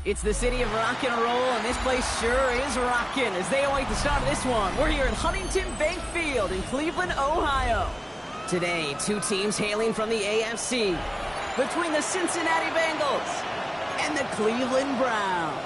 It's the city of rock and roll, and this place sure is rocking as they await the start of this one. We're here at Huntington Bank Field in Cleveland, Ohio. Today, two teams hailing from the AFC between the Cincinnati Bengals and the Cleveland Browns.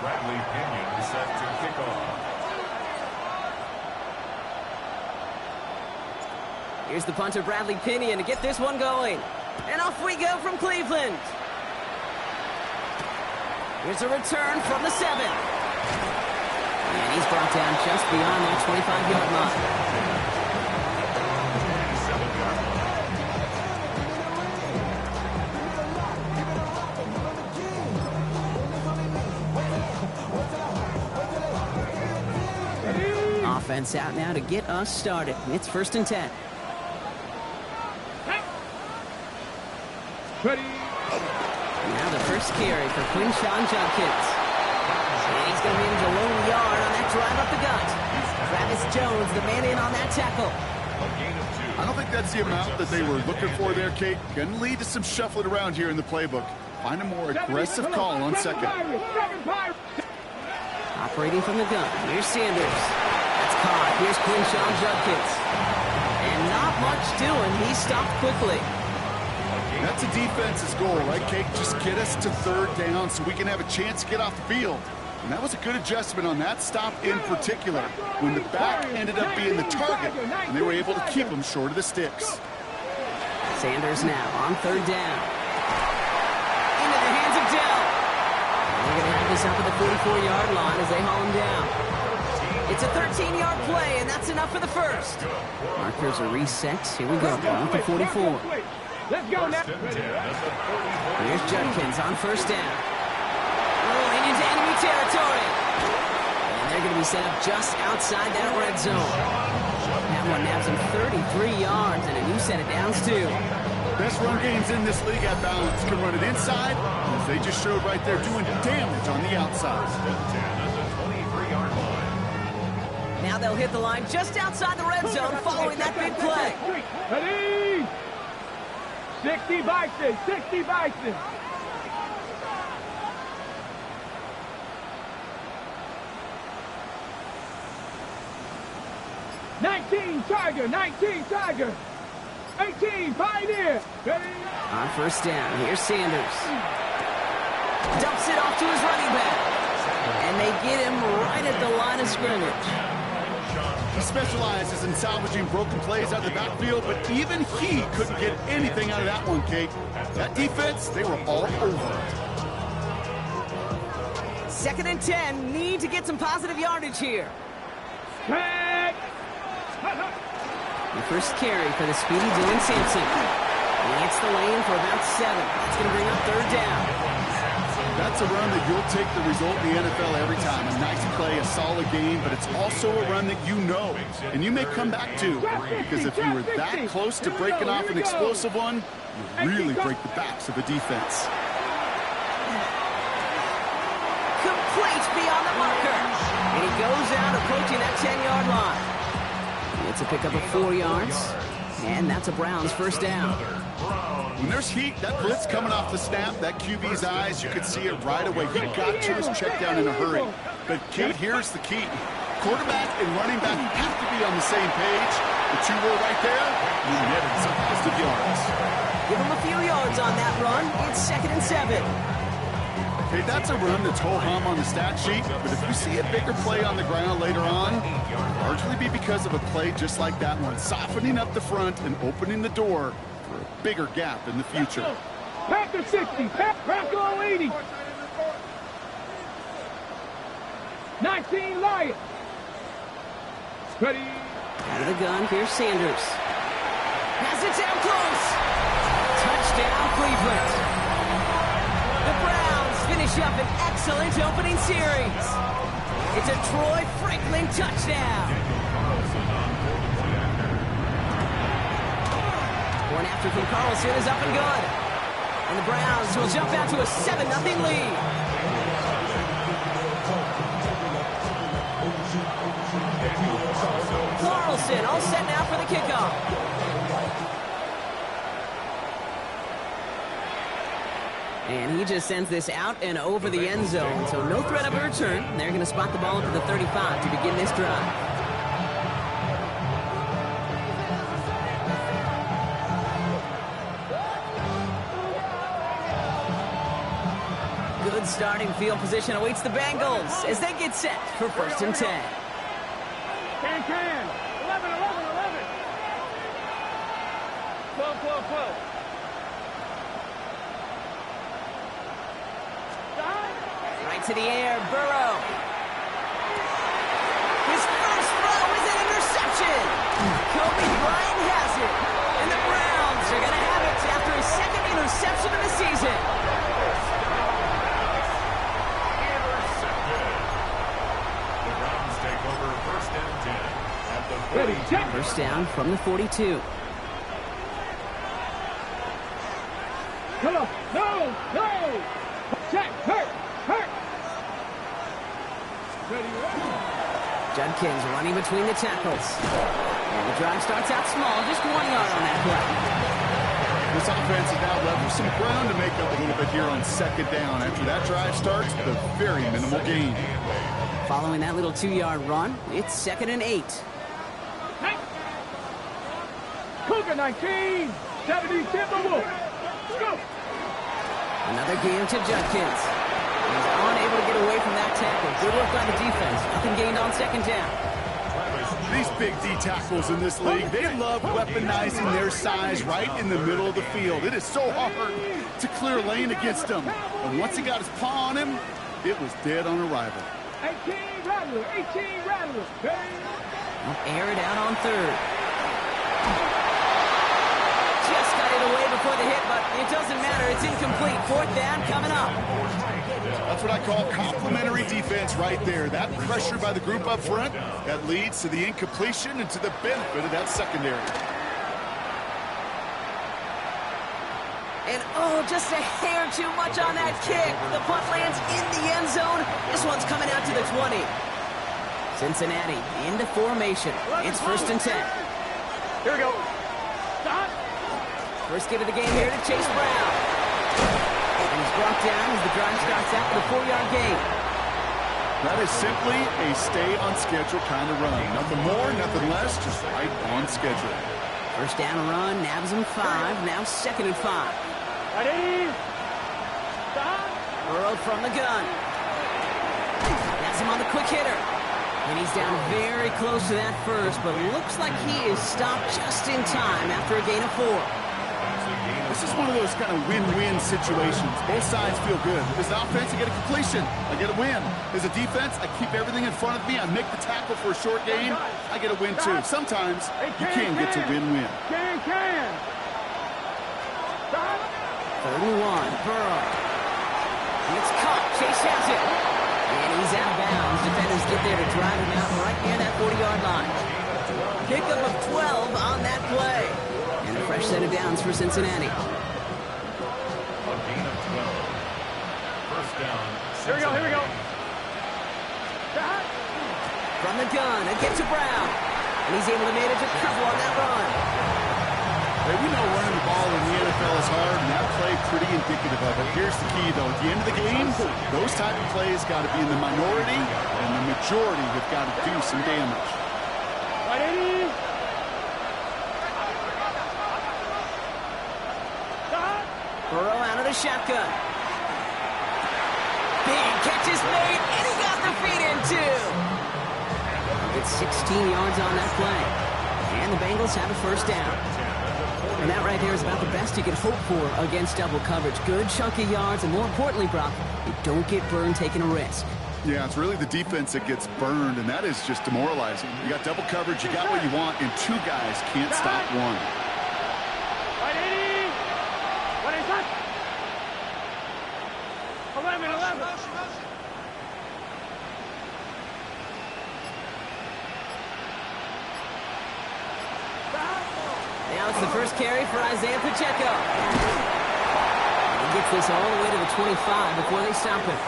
Bradley Pinion set to kick off. Here's the punter, Bradley Pinion, to get this one going. And off we go from Cleveland. Here's a return from the 7. And he's brought down just beyond that 25-yard line. Offense out now to get us started. It's 1st and 10. Ready. Now the first carry for Quinshawn Judkins. And he's going to manage a lone yard on that drive up the gut. Travis Jones, the man in on that tackle. I don't think that's the amount that they were looking for there, Kate. Going to lead to some shuffling around here in the playbook. Find a more aggressive call on second. Operating from the gun. Here's Sanders. That's caught. Here's Quinshawn Judkins. And not much doing. He stopped quickly. That's a defense's goal, right, Kate? Just get us to 3rd down so we can have a chance to get off the field. And that was a good adjustment on that stop in particular, when the back ended up being the target, and they were able to keep him short of the sticks. Sanders now on 3rd down. Into the hands of Dell. And they're going to have this up at the 44-yard line as they haul him down. It's a 13-yard play, and that's enough for the first. Markers are reset. Here we go. On to 44. Let's go now. Here's Judkins on 1st down. Rolling into enemy territory. And they're going to be set up just outside that red zone. That one nabs him 33 yards and a new set of downs, too. Best run games in this league at balance. Can run it inside, as they just showed right there, doing damage on the outside. Now they'll hit the line just outside the red zone following that big play. Ready? 60 Bison, 60 Bison. Tiger, 19 Tiger, 18 Pioneer. Ready? On 1st down, here's Sanders. Dumps it off to his running back. And they get him right at the line of scrimmage. He specializes in salvaging broken plays out of the backfield, but even he couldn't get anything out of that one, Kate. That defense, they were all over it. 2nd and 10, need to get some positive yardage here. Tag. The first carry for the speedy Dylan Sampson. He hits the lane for about 7. That's going to bring up 3rd down. That's a run that you'll take the result in the NFL every time. A nice play, a solid game, but it's also a run that you know, and you may come back to. Because if you were that close to breaking off an explosive one, you really break the backs of a defense. Complete beyond the marker. And he goes out approaching that 10-yard line. It's a pickup of 4 yards, and that's a Browns 1st down. When there's heat, that blitz coming off the snap, that QB's eyes, you could see it right away. He got to his check down in a hurry. But, Kate, here's the key. Quarterback and running back have to be on the same page. The two were right there. You netted some positive yards. Give him a few yards on that run. It's 2nd and 7. Okay, that's a run that's ho-hum on the stat sheet, but if you see a bigger play on the ground later on, it'll largely be because of a play just like that one, softening up the front and opening the door for a bigger gap in the future. Packer 60, Packer 80. 19 Lions. Ready? Out of the gun, here's Sanders. Has it down close. Touchdown, Cleveland. The Browns finish up an excellent opening series. It's a Troy Franklin touchdown. One after from Carlson is up and good. And the Browns will jump out to a 7-0 lead. Carlson all set now for the kickoff. And he just sends this out and over the end zone. So no threat of a return. They're going to spot the ball up to the 35 to begin this drive. Good starting field position awaits the Bengals as they get set for 1st and 10. Can. 11. 12. Right to the air, Burrow. His first throw is an interception. Kobe Bryant has it. And the Browns are going to have it after his 2nd interception of the season. The Browns take over 1st and 10 at the 42. First down from the 42. Come on. No. Check. Hurt. Ready. Judkins running between the tackles. And the drive starts out small, just 1 yard on that play. This offense has now left some ground to make up a little bit here on 2nd down. After that drive starts, the very minimal gain. Following that little 2-yard run, it's 2nd and 8. Cougar 19. 70 Timberwolves. Go. Another game to Judkins. He's unable to get away from that tackle. Good work on the defense. Nothing gained on 2nd down. These big D tackles in this league, they love weaponizing their size right in the middle of the field. It is so hard to clear lane against them. And once he got his paw on him, it was dead on arrival. 18 Rattler. Air it out on 3rd. Just got it away before the hit, but it doesn't matter. It's incomplete. 4th down coming up. That's what I call complimentary defense right there. That pressure by the group up front, that leads to the incompletion and to the benefit of that secondary. And just a hair too much on that kick. The punt lands in the end zone. This one's coming out to the 20. Cincinnati into formation. It's 1st and 10. Here we go. Stop. First give of the game here to Chase Brown. And he's brought down as the drive starts out with a 4-yard gain. That is simply a stay-on-schedule kind of run. Nothing more, nothing less, just right on schedule. First down run, nabs him 5, now 2nd and 5. Ready. Stop. Burrow from the gun. That's him on the quick hitter. And he's down very close to that first, but looks like he is stopped just in time after a gain of 4. This is one of those kind of win-win situations. Both sides feel good. As an offense, I get a completion. I get a win. As a defense, I keep everything in front of me. I make the tackle for a short gain. I get a win, too. Sometimes, you can get to win-win. Can. Stop. 31, Burrow. It's caught. Chase has it. And he's out of bounds. Defenders get there to drive him out right near that 40-yard line. Pickup of 12 on that play. And a fresh set of downs for Cincinnati. A gain of 12. First down. Here we go. Stop. From the gun, it gets to Brown. And he's able to manage a cover on that run. Hey, we know running the ball in the NFL is hard, and that play pretty indicative of it. Here's the key, though. At the end of the game, those type of plays got to be in the minority, and the majority have got to do some damage. Ready. Stop. Burrow out of the shotgun. Big catch is made, and he got the feet in, too. It's 16 yards on that play. And the Bengals have a first down. And that right there is about the best you can hope for against double coverage. Good chunky yards, and more importantly, Brock, you don't get burned taking a risk. Yeah, it's really the defense that gets burned, and that is just demoralizing. You got double coverage, you got what you want, and 2 guys can't stop one. Ready. What is that? 11. Now it's the first carry for Isaiah Pacheco. He gets this all the way to the 25 before they stop him.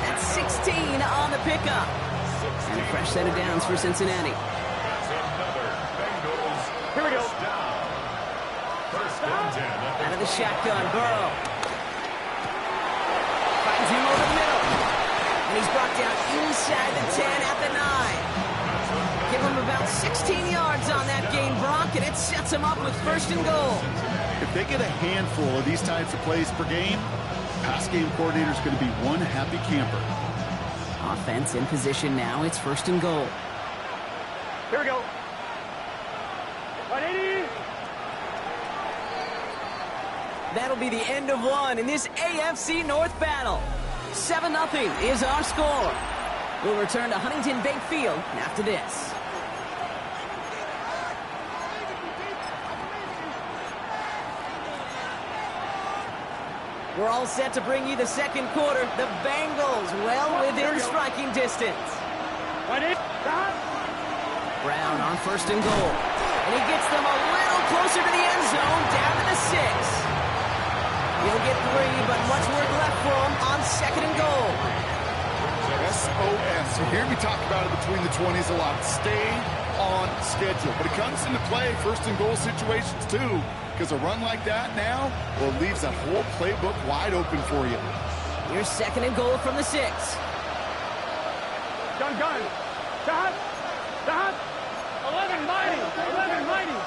That's 16 on the pickup. And a fresh set of downs for Cincinnati. Here we go. First and 10. Out of the shotgun, Burrow. Finds him over the middle. And he's brought down inside the 10 at the 9. Give him about 16 yards on that gain, Brock, and it sets him up with first and goal. If they get a handful of these types of plays per game, pass game coordinator is going to be one happy camper. Offense in position now. It's first and goal. Here we go. 180. That'll be the end of one in this AFC North battle. 7-0 is our score. We'll return to Huntington Bank Field after this. We're all set to bring you the second quarter. The Bengals well within striking distance. Brown on first and goal. And he gets them a little closer to the end zone, down to the 6. He'll get 3, but much work left for him on second and goal. SOS. You hear me talk about it between the 20s a lot. Stay on schedule. But it comes into play first and goal situations too. Because a run like that now, well, it leaves that whole playbook wide open for you. Here's second and goal from the 6. Gun. Dot. 11 mighty. 11 mighty.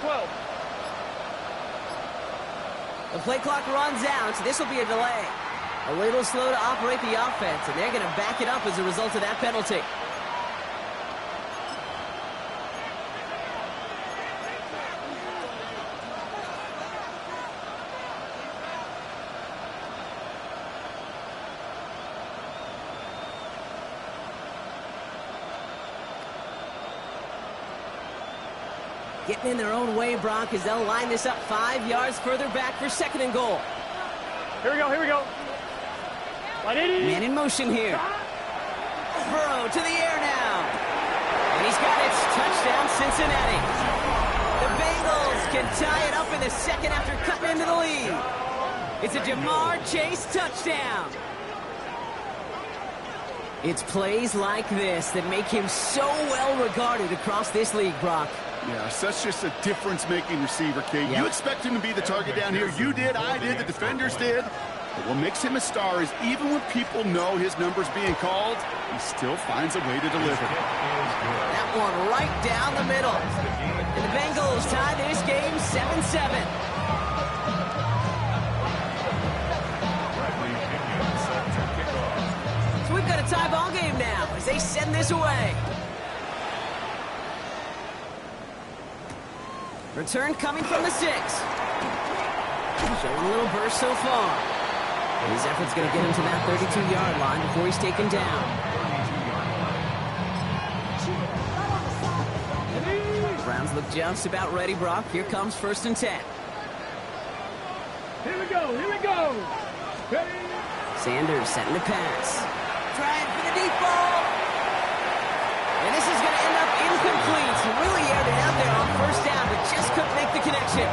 Twelve. The play clock runs out. This will be a delay. A little slow to operate the offense, and they're going to back it up as a result of that penalty. Getting in their own way, Brock, as they'll line this up 5 yards further back for second and goal. Here we go. 180. Man in motion here. Burrow to the air now. And he's got it. Touchdown, Cincinnati. The Bengals can tie it up in the second after cutting into the lead. It's a Jamar Chase touchdown. It's plays like this that make him so well regarded across this league, Brock. Yeah, such just a difference-making receiver, Kate. Yep. You expect him to be the target down here. You did, I did, the defenders did. But what makes him a star is even when people know his number's being called, he still finds a way to deliver. That one right down the middle. And the Bengals tie this game 7-7. So we've got a tie ball game now as they send this away. Return coming from the 6. Showing a little burst so far. His effort's going to get him to that 32-yard line before he's taken down. Browns look just about ready, Brock. Here comes first and 10. Here we go. Sanders setting the pass. Trying for the deep ball. And this is going to end up incomplete. He really aired it out there on first down, but just couldn't make the connection.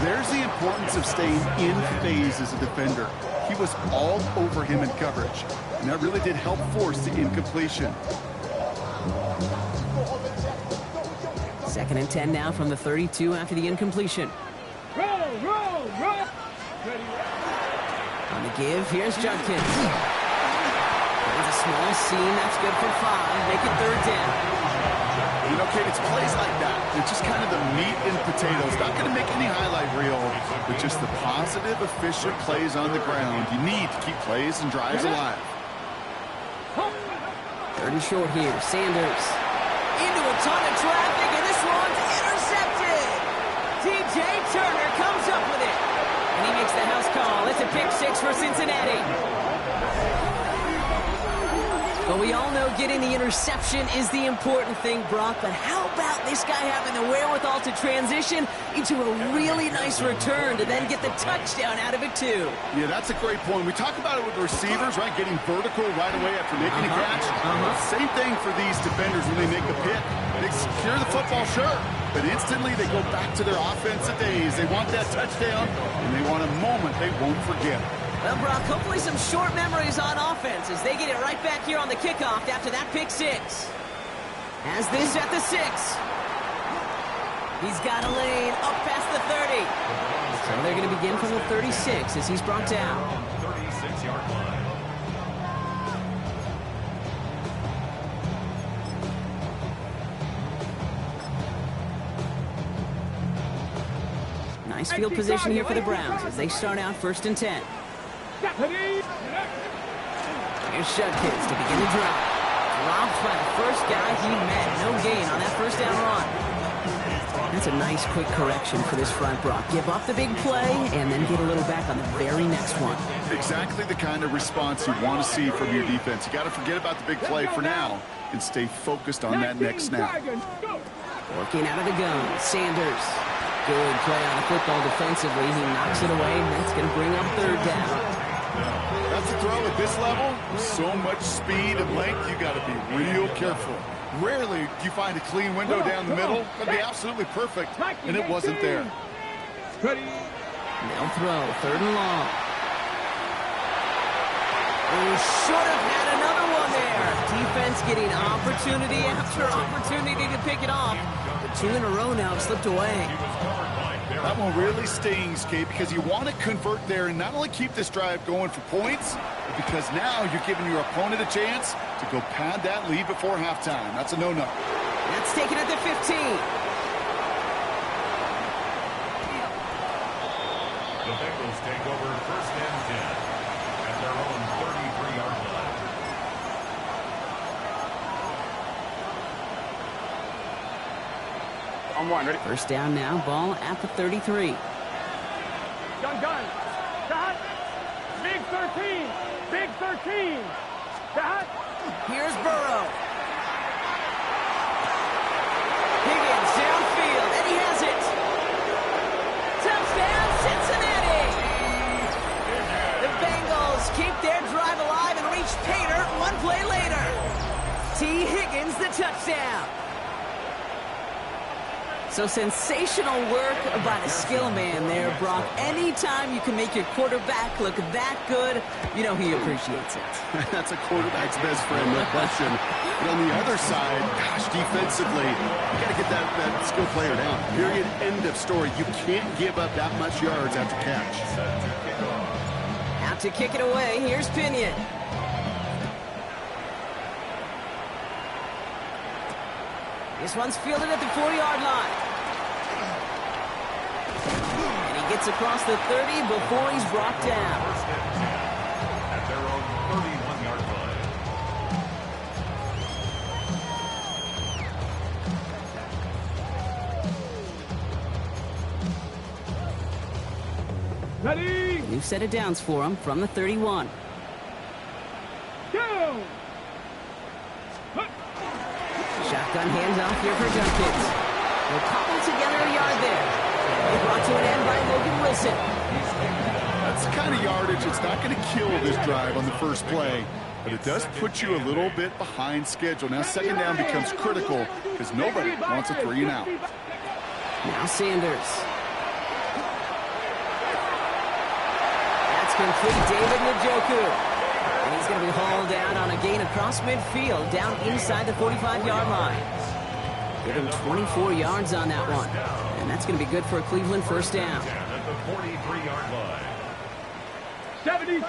There's the importance of staying in phase as a defender. He was all over him in coverage, and that really did help force the incompletion. Second and 10 now from the 32 after the incompletion. Roll. On the give, here's Judkins. There's a small seam, that's good for 5. Make it third down. You know, Kate, it's plays like that. It's just kind of the meat and potatoes. Not going to make any highlight reel, but just the positive, efficient plays on the ground. You need to keep plays and drives alive. Third and short here. Sanders into a ton of traffic, and this one's intercepted. DJ Turner comes up with it, and he makes the house call. It's a pick 6 for Cincinnati. But we all know getting the interception is the important thing, Brock, but how about this guy having the wherewithal to transition into a really nice return to then get the touchdown out of it, too? Yeah, that's a great point. We talk about it with the receivers, right, getting vertical right away after making a catch. Same thing for these defenders when they make a pick. They secure the football, sure, but instantly they go back to their offensive days. They want that touchdown, and they want a moment they won't forget. Well, Brock, hopefully some short memories on offense as they get it right back here on the kickoff after that pick six. As this at the 6. He's got a lane up past the 30. So they're going to begin from the 36 as he's brought down. 36-yard line. Nice field position here for the Browns as they start out 1st and 10. Here's Shudkins to begin the drive. Dropped by the first guy he met. No gain on that first down run. That's a nice quick correction for this front, Brock. Give up the big play and then get a little back on the very next one. Exactly the kind of response you want to see from your defense. You got to forget about the big play for now and stay focused on that next snap. Working out of the gun, Sanders. Good play on the football defensively. He knocks it away, and that's going to bring up 3rd down. That's a throw at this level. So much speed and length, you got to be real careful. Rarely do you find a clean window down the middle. That'd be absolutely perfect, and it wasn't there. They'll throw, 3rd and long. We should have had another one there. Defense getting opportunity after opportunity to pick it off. But 2 in a row now have slipped away. That one really stings, Kate, because you want to convert there and not only keep this drive going for points, but because now you're giving your opponent a chance to go pad that lead before halftime. That's a no-no. That's taken at the 15. The Bengals take over 1st and 10 at their own 33-yard line. On 1, ready? 1st down now, ball at the 33. Gun. Shot. Big 13. Big 13. Shot. Here's Burrow. Higgins downfield, and he has it. Touchdown, Cincinnati. The Bengals keep their drive alive and reach pay dirt 1 play later. T. Higgins, the touchdown. So sensational work by the skill man there, Brock. Anytime you can make your quarterback look that good, you know he appreciates it. That's a quarterback's best friend, no question. But on the other side, gosh, defensively, you got to get that skill player down. Period, end of story. You can't give up that much yards after catch. Out to kick it away, here's Pinion. This one's fielded at the 4-yard line. And he gets across the 30 before he's brought down. 1st and 10 at their own 31-yard line. Ready. New set of downs for him from the 31. Go. Shotgun handoff here for Junkins. They'll cobble together a yard there. They're brought to an end by Logan Wilson. That's the kind of yardage that's not going to kill this drive on the first play, but it does put you a little bit behind schedule. Now 2nd down becomes critical because nobody wants a 3 and out. Now Sanders. That's complete. David Njoku. And he's going to be hauled out on a gain across midfield, down inside the 45-yard line. Give him 24 yards on that one. And that's going to be good for a Cleveland 1st down. At the 43-yard line. 70,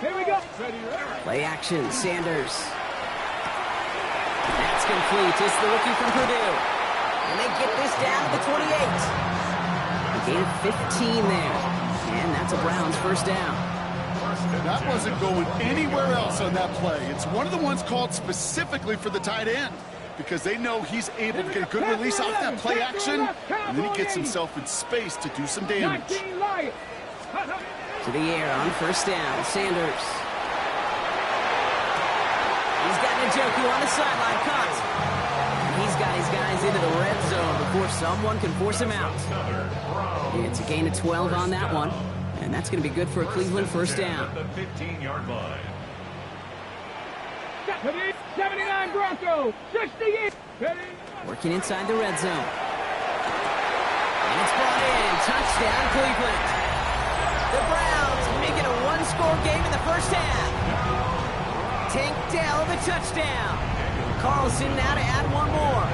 here we go. Play action, Sanders. That's complete. It's the rookie from Purdue. And they get this down to the 28. A gain of 15 there. And that's a Browns 1st down. That wasn't going anywhere else on that play. It's one of the ones called specifically for the tight end because they know he's able to get a good release off that play action, and then he gets himself in space to do some damage. To the air on 1st down, Sanders. Njoku on the sideline, caught. And he's got his guys into the red zone before someone can force him out. It's a gain of 12 on that one. And that's going to be good for a Cleveland first down. The 15-yard line. 79 Broncos, 68. Working inside the red zone. And it's brought in. Touchdown, Cleveland. The Browns make it a one-score game in the first half. Tank Dell, the touchdown. Carlson now to add one more.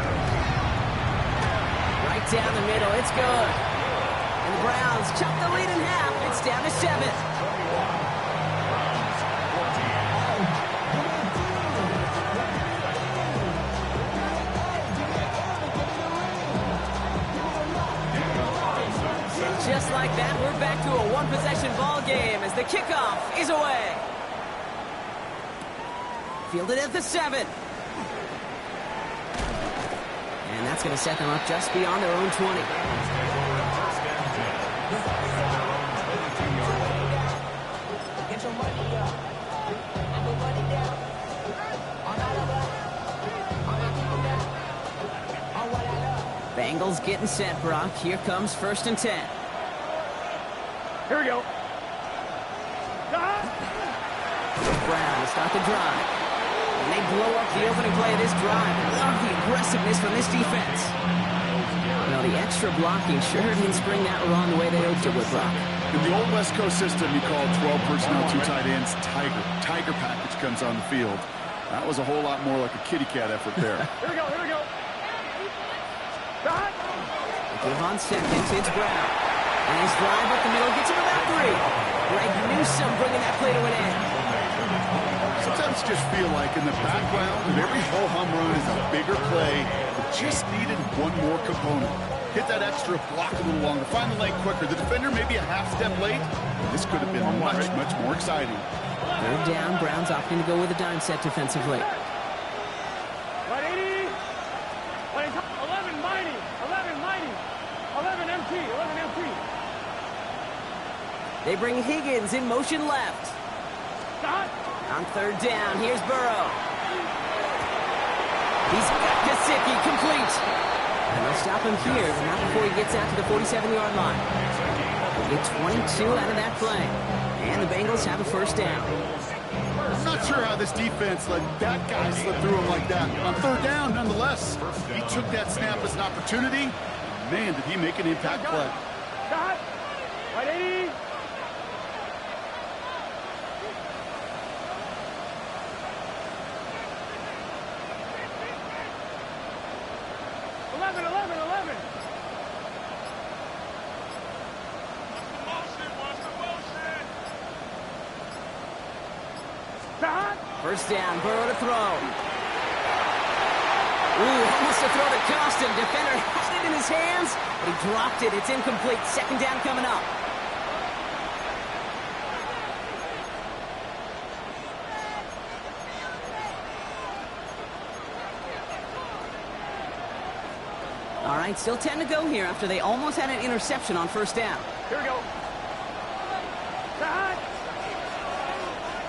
Right down the middle, it's good. And the Browns chop the lead in half. It's down to 7. Just like that, we're back to a one-possession ball game as the kickoff is away. Fielded at the 7. And that's going to set them up just beyond their own 20. Bengals getting set, Brock. Here comes 1st and 10. Here we go. Brown to start the drive. And they blow up the opening play of this drive. Love the aggressiveness from this defense. Well, the extra blocking sure didn't spring that along the way they hoped it would, Brock. In the old West Coast system, you call 12 personnel, 2 tight ends, Tiger. Tiger package comes on the field. That was a whole lot more like a kitty cat effort there. Here we go, here we go. Give on seconds, it's Brown. And his drive up the middle gets him about 3. Greg Newsome bringing that play to an end. Sometimes you just feel like in the background of every ho-hum run is a bigger play that just needed one more component. Hit that extra block a little longer, find the lane quicker. The defender maybe a half step late. This could have been much, much more exciting. 3rd down, Browns opting to go with a dime set defensively. 180. 11 mighty. 11 mighty. 11 MT. 11 MT. They bring Higgins in motion left. On 3rd down, here's Burrow. He's got Gesicki complete. And they'll stop him here, but not before he gets out to the 47-yard line. They get 22 out of that play. And the Bengals have a 1st down. I'm not sure how this defense let that guy slip through him like that. On 3rd down, nonetheless, he took that snap as an opportunity. Man, did he make an impact play. 180. 11. First down, Burrow to throw. Ooh, almost a throw to cost him. Defender had it in his hands, but he dropped it. It's incomplete. 2nd down coming up. All right, still 10 to go here after they almost had an interception on 1st down. Here we go.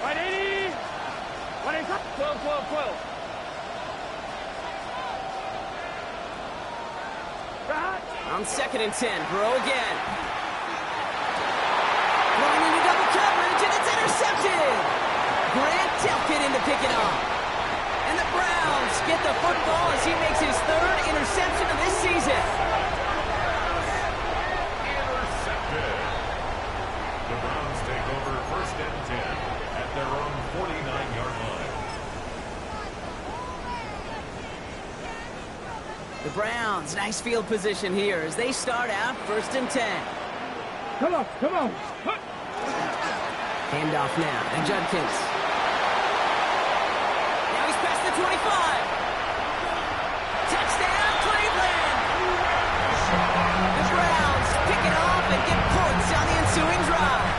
180. 12. On 2nd and 10, Burrow again. Throwing into double coverage, and it's intercepted. Grant Delpit in to pick it off. And the Browns get the football as he makes his 3rd interception of this season. Intercepted. The Browns take over 1st and 10 at their own 49-yard line. The Browns, nice field position here as they start out 1st and 10. Come on. Handoff now to Judkins. Now he's past the 25. Touchdown, Cleveland! The Browns pick it off and get points on the ensuing drive.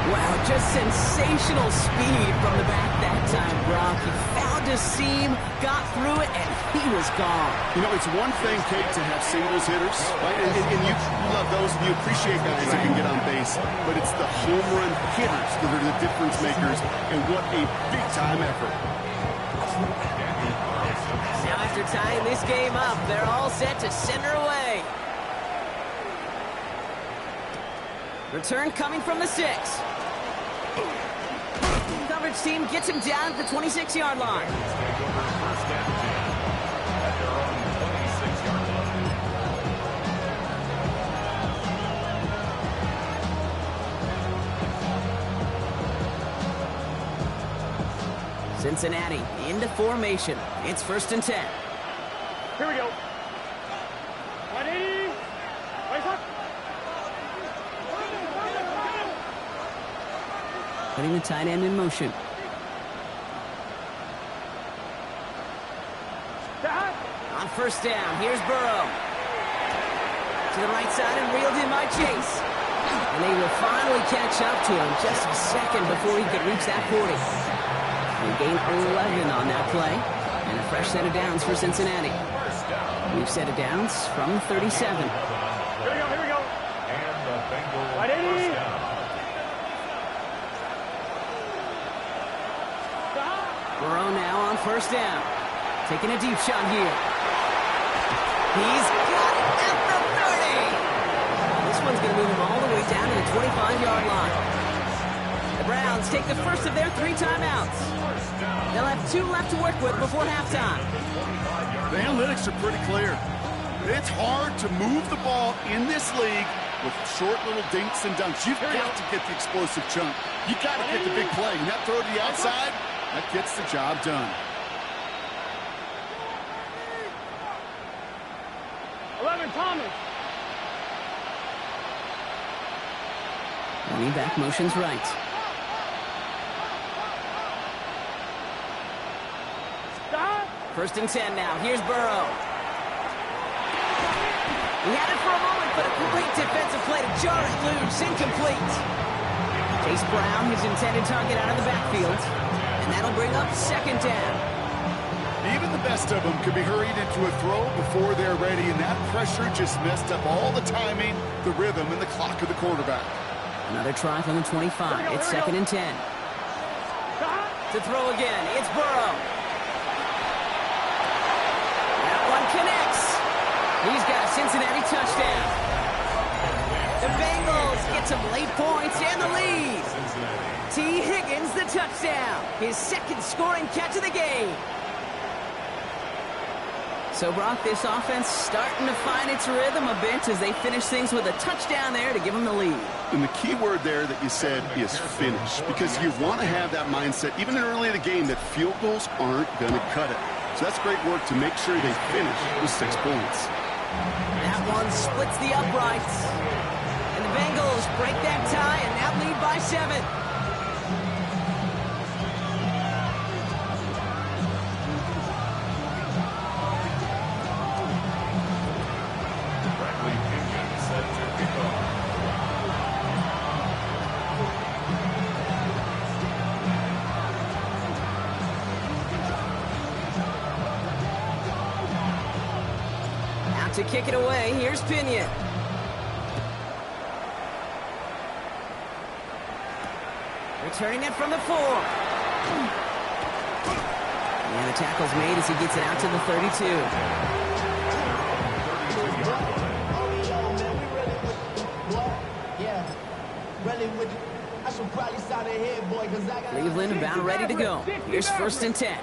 Wow, just sensational speed from the back that time, Brock. He found a seam, got through it, and he was gone. You know, it's one thing, Kate, to have singles hitters, right? And you love those, and you appreciate guys that can get on base. But it's the home run hitters that are the difference makers, and what a big-time effort. Now after tying this game up, they're all set to send her away. Return coming from the 6. Coverage team gets him down at the 26-yard line. Take over first and 10 at their own 26-yard line. Cincinnati into formation. It's 1st and 10. Here we go. Ready? Race up. Putting the tight end in motion. On 1st down, here's Burrow. To the right side and reeled in by Chase. And they will finally catch up to him just a second before he could reach that 40. They gain 11 on that play. And a fresh set of downs for Cincinnati. New set of downs from the 37. Here we go. And the Bengals Ready? first down. Burrow now on 1st down. Taking a deep shot here. He's got it at the 30. This one's going to move him all the way down to the 25-yard line. The Browns take the first of their 3 timeouts. They'll have 2 left to work with before halftime. The analytics are pretty clear. It's hard to move the ball in this league with short little dinks and dunks. You've got to get the explosive chunk. You've got to get the big play. And that throw to the outside, that gets the job done. 11, Thomas. Running back motions right. Stop. 1st and 10 now. Here's Burrow. He had it for a moment, but a great defensive play to jar it loose. Incomplete. Chase Brown, his intended target, out of the backfield. And that'll bring up 2nd down. Even the best of them could be hurried into a throw before they're ready, and that pressure just messed up all the timing, the rhythm, and the clock of the quarterback. Another try from the 25. It's 2nd and 10. To throw again, it's Burrow. That one connects. He's got a Cincinnati touchdown. The Bengals get some late points and the lead. T. Higgins, the touchdown. His 2nd scoring catch of the game. So, Brock, this offense starting to find its rhythm a bit as they finish things with a touchdown there to give them the lead. And the key word there that you said is finish, because you want to have that mindset, even early in the game, that field goals aren't going to cut it. So that's great work to make sure they finish with 6 points. That one splits the uprights. And the Bengals break that tie and now lead by 7. To kick it away, here's Pinion. Returning it from the 4. And the tackle's made as he gets it out to the 32. Cleveland about ready to go. Here's 1st and 10.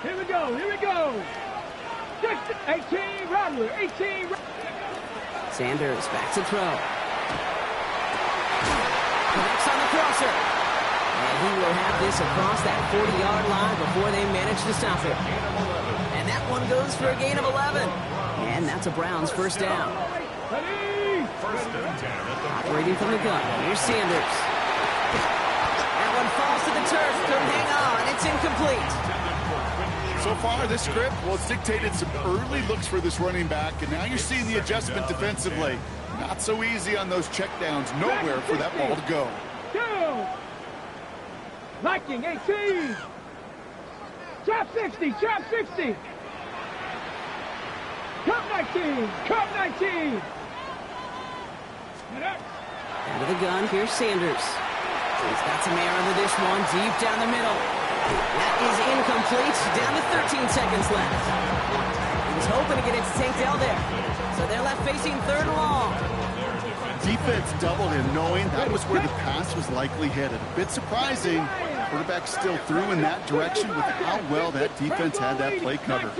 Here we go. 18, Rattler, 18. Sanders back to throw. Connects on the crosser. And he will have this across that 40-yard line before they manage to stop it. And that one goes for a gain of 11. And that's a Browns 1st down. First and 10. Operating from the gun. Here's Sanders. That one falls to the turf. Couldn't hang on. It's incomplete. So far, this script, well, it's dictated some early looks for this running back, and now you're seeing the adjustment defensively. Not so easy on those checkdowns. Nowhere for that ball to go. Liking 18. Trap 60. Trap 60. Cup 19. Cup 19. Out of the gun, here's Sanders. He's got some air under this one, deep down the middle. That is incomplete, down to 13 seconds left. He was hoping to get it to Tank Dell there. So they're left facing third and long. Defense doubled him, knowing that was where the pass was likely headed. A bit surprising. Quarterback still threw in that direction with how well that defense had that play covered.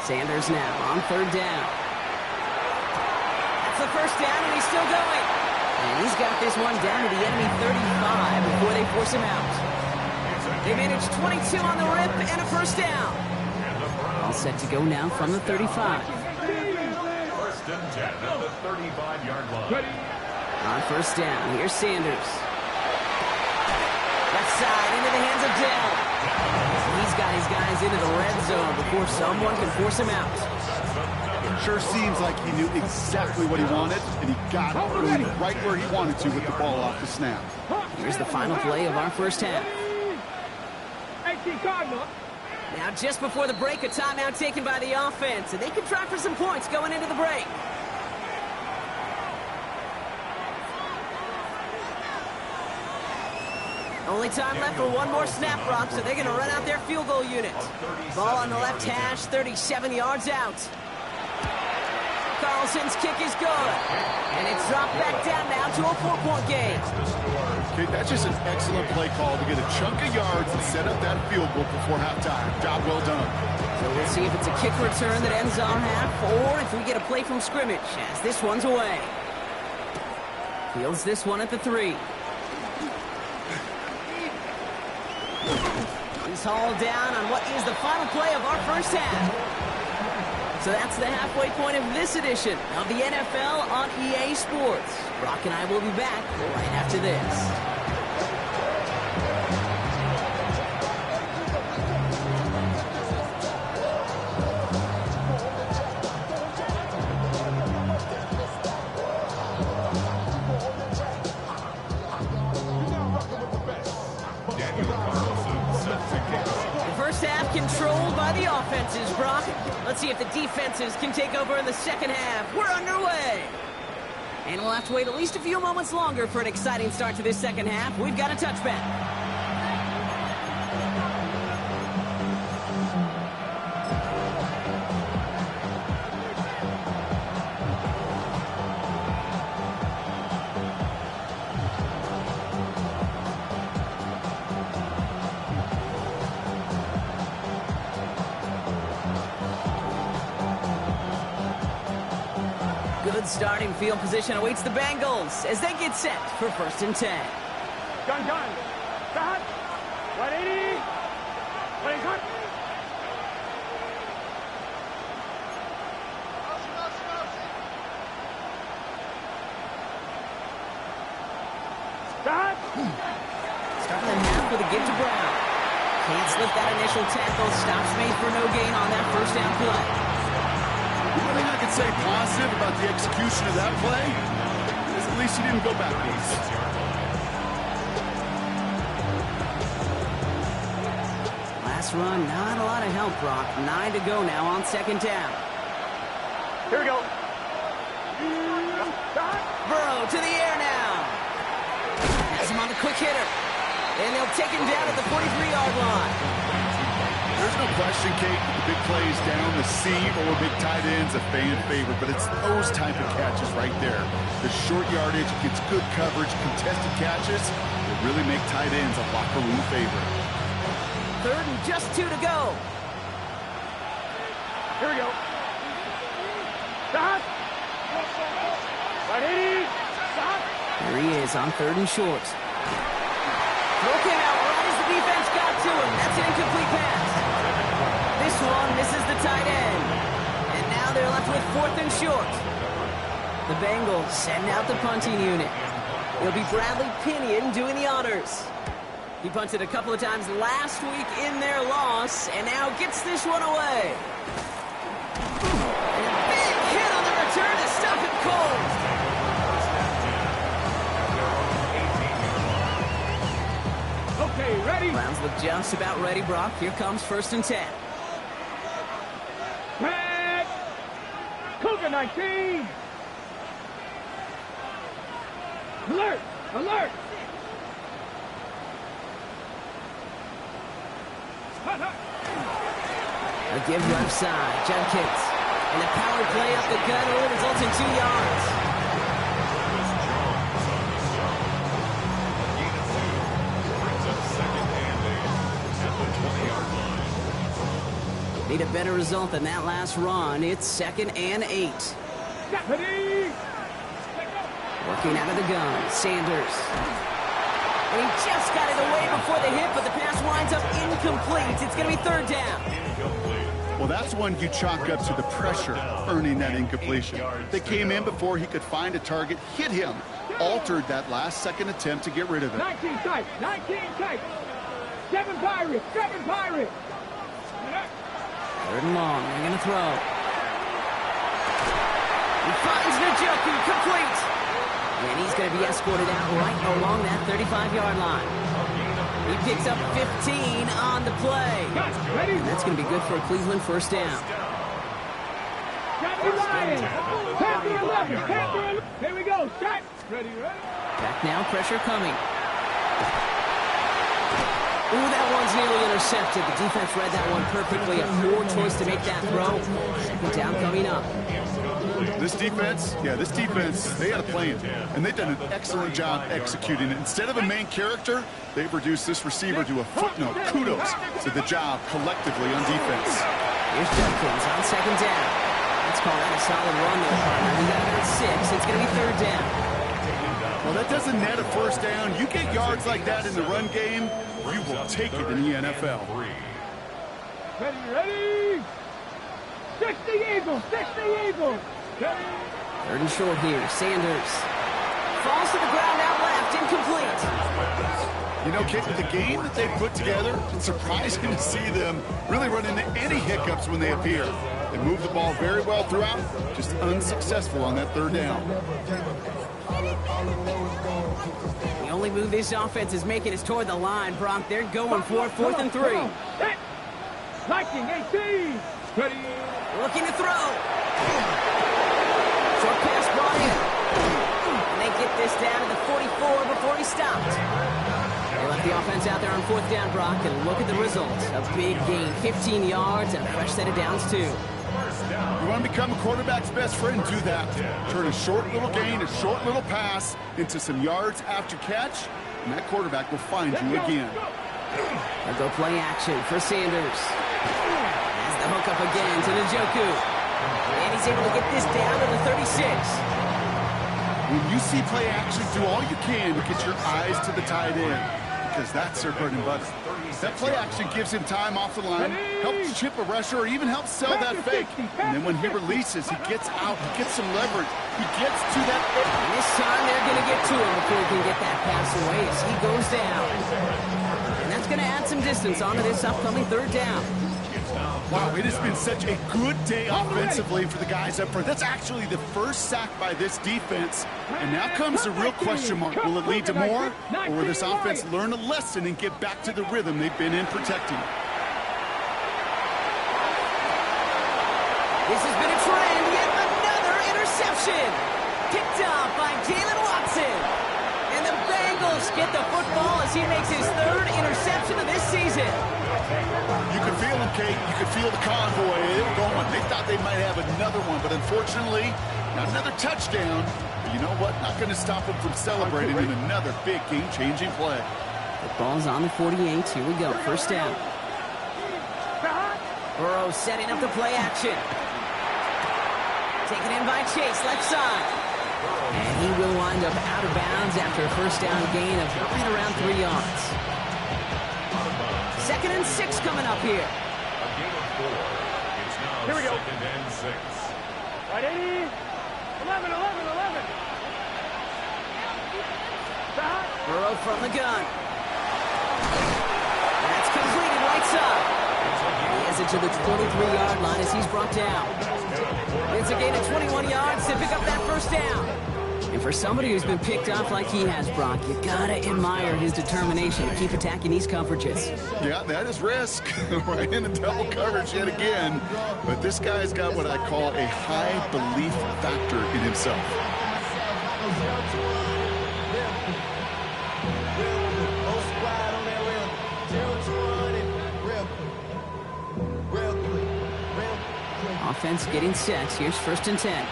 Sanders now on third down. That's the first down, and he's still going. And he's got this one down to the enemy 35 before they force him out. They managed 22 on the rip and a first down. All set to go now from the 35. First and 10 at the 35-yard line. On first down, here's Sanders. Left side into the hands of Dell. He's got his guys into the red zone before someone can force him out. It sure seems like he knew exactly what he wanted, and he got it really right where he wanted to with the ball off the snap. Here's the final play of our first half. Now, just before the break, a timeout taken by the offense, and they can try for some points going into the break. Only time left for one more snap, Brock, so they're going to run out their field goal unit. Ball on the left hash, 37 yards out. Carlson's kick is good, and it's dropped back down now to a 4-point game. Okay, that's just an excellent play call to get a chunk of yards and set up that field goal before halftime. Job well done. So we'll see if it's a kick return that ends our half, or if we get a play from scrimmage, as this one's away. Fields this one at the 3. He's hauled down on what is the final play of our first half. So that's the halfway point of this edition of the NFL on EA Sports. Brock and I will be back right after this. Controlled by the offenses, Brock. Let's see if the defenses can take over in the second half. We're underway. And we'll have to wait at least a few moments longer for an exciting start to this second half. We've got a touchback. Good starting field position awaits the Bengals as they get set for first and 10. Gun. Start. 180. Wait, cut. Start. Starting the half with a give to Brown. Can't slip that initial tackle. Stops made for no gain on that first down play. The only thing I can say positive about the execution of that play is at least he didn't go backwards. Last run, not a lot of help, Brock. 9 to go now on second down. Here we go. Burrow to the air now. Has him on the quick hitter. And they'll take him down at the 43-yard line. There's no question, Kate, the big plays down the seam or big tight ends a fan favorite, but it's those type of catches right there. The short yardage gets good coverage, contested catches that really make tight ends a locker room favorite. Third and just 2 to go. Here we go. Stop. 180. Stop. There he is on third and short. Throw came out right as the defense got to him. That's an incomplete pass. This one misses the tight end. And now they're left with fourth and short. The Bengals send out the punting unit. It'll be Bradley Pinion doing the honors. He punted a couple of times last week in their loss, and now gets this one away. And a big hit on the return to stop him cold. Browns look just about ready, Brock. Here comes 1st and 10. Red. Cougar 19. Alert! Alert! A give left side. Judkins. And a power play up the gut only results in 2 yards. Need a better result than that last run. It's 2nd and 8. Working out of the gun, Sanders. And he just got it away before the hit, but the pass winds up incomplete. It's going to be 3rd down. Well, that's one you chalk up to the pressure earning that incompletion. They came in before he could find a target, hit him, altered that last-second attempt to get rid of it. 19 tight, 19 tight. 7 Pirates, 7 Pirates. 3rd and long, they're going to throw. He finds Njoku, complete. And he's going to be escorted out right along that 35-yard line. He picks up 15 on the play. And that's going to be good for a Cleveland 1st down. Here we go. Shot. Ready. Back now, pressure coming. Ooh, that one's nearly intercepted. The defense read that one perfectly. A poor choice to make that throw. 2nd down coming up. This defense, they had a plan, and they've done an excellent job executing it. Instead of a main character, they've reduced this receiver to a footnote. Kudos to the job collectively on defense. Here's Judkins on 2nd down. Let's call that a solid run there, partner. We got about 6. It's going to be 3rd down. Well, that doesn't net a 1st down. You get yards like that in the run game, you will take it in the NFL. Ready. 60 Eagles, 60 Eagles. 3rd and short here. Sanders falls to the ground out left, incomplete. You know, Kit, with the game that they've put together, it's surprising to see them really run into any hiccups when they appear. They move the ball very well throughout, just unsuccessful on that 3rd down. The only move this offense is making is toward the line, Brock. They're going for 4th and 3. Viking 18. Ready. Looking to throw. Short pass brought in. And they get this down to the 44 before he stopped. They left the offense out there on 4th down, Brock, and look at the result. A big gain, 15 yards, and a fresh set of downs, too. You want to become a quarterback's best friend, do that. Turn a short little gain, a short little pass into some yards after catch, and that quarterback will find you again. They'll go play action for Sanders. Has the hook up again to Njoku. And he's able to get this down to the 36. When you see play action, do all you can to get your eyes to the tight end, because that's their bread and butter. That play action gives him time off the line, helps chip a rusher, or even helps sell that fake. And then when he releases, he gets out, he gets some leverage, he gets to that. And this time they're going to get to him before he can get that pass away as he goes down. And that's going to add some distance onto this upcoming 3rd down. Wow, it has been such a good day offensively for the guys up front. That's actually the first sack by this defense. And now comes the real question mark. Will it lead to more? Or will this offense learn a lesson and get back to the rhythm they've been in protecting? This has been a trend. Yet another interception. Picked up by Jalen Watson. And the Bengals get the football as he makes his 3rd interception of this season. You could feel them, Kate. You could feel the convoy. They were going. They thought they might have another one, but unfortunately, not another touchdown. But you know what? Not going to stop them from celebrating in another big game-changing play. The ball's on the 48. Here we go. 1st down. Burrow setting up the play action. Taken in by Chase, left side. And he will wind up out of bounds after a 1st down gain of right around 3 yards. 2nd and 6 coming up here. Here we go. 2nd and 6. Right, 80. 11. Burrow from the gun. That's completed right side. He has it to the 23-yard line as he's brought down. It's a gain of 21 yards to pick up that 1st down. And for somebody who's been picked off like he has, Brock, you gotta admire his determination to keep attacking these coverages. Yeah, that is risk. Right in a double coverage yet again. But this guy's got what I call a high belief factor in himself. Offense getting set. Here's 1st and 10.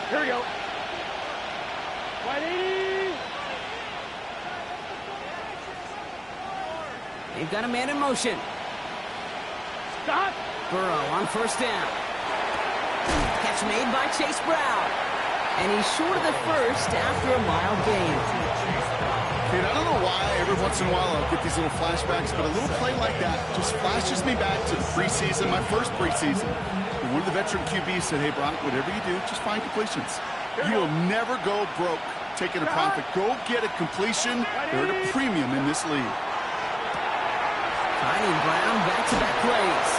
Here we go. 180. They've got a man in motion. Stop. Burrow on 1st down. Catch made by Chase Brown. And he's short of the first after a mile gain. Kate, I don't know why every once in a while I'll get these little flashbacks, but a little play like that just flashes me back to the preseason, my first preseason. And one of the veteran QBs said, hey, Brock, whatever you do, just find completions. You will never go broke taking a profit. Go get a completion. They're at a premium in this league. Finding Brown back-to-back plays.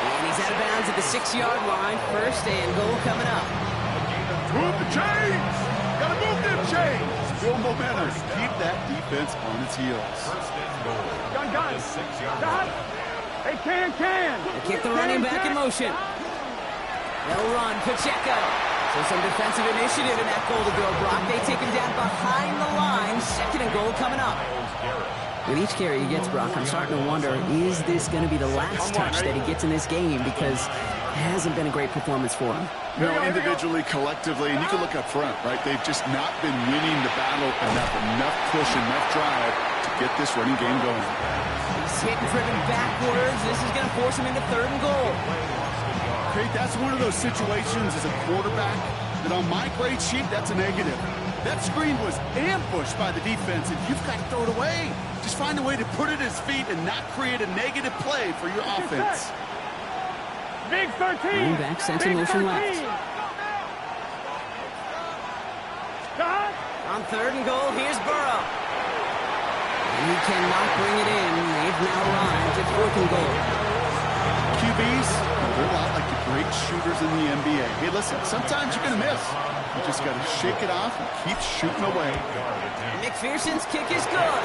And he's out of bounds at the 6-yard line. 1st and goal coming up. Move the chains! Gotta move them chains! Build momentum. Keep that defense on its heels. Gun. Stop. Hey, can. They kick the running back in motion. They'll run. Pacheco. So some defensive initiative in that goal to go, Brock. They take him down behind the line. 2nd and goal coming up. With each carry he gets, Brock, I'm starting to wonder, is this going to be the last touch that he gets in this game? Because it hasn't been a great performance for him. No, individually, collectively, and you can look up front, right? They've just not been winning the battle enough push, enough drive to get this running game going. He's hit and driven backwards. This is going to force him into 3rd and goal. Okay, that's one of those situations as a quarterback that on my grade sheet, that's a negative. That screen was ambushed by the defense, and you've got to throw it away. Just find a way to put it at his feet and not create a negative play for your offense. Big 13. Running back sent in motion left. Stop. On 3rd and goal, here's Burrow. And he cannot bring it in. They've now arrived at 4th and goal. QBs, they're a lot like the great shooters in the NBA. Hey, listen, sometimes you're going to miss. You just got to shake it off and keep shooting away. McPherson's kick is good.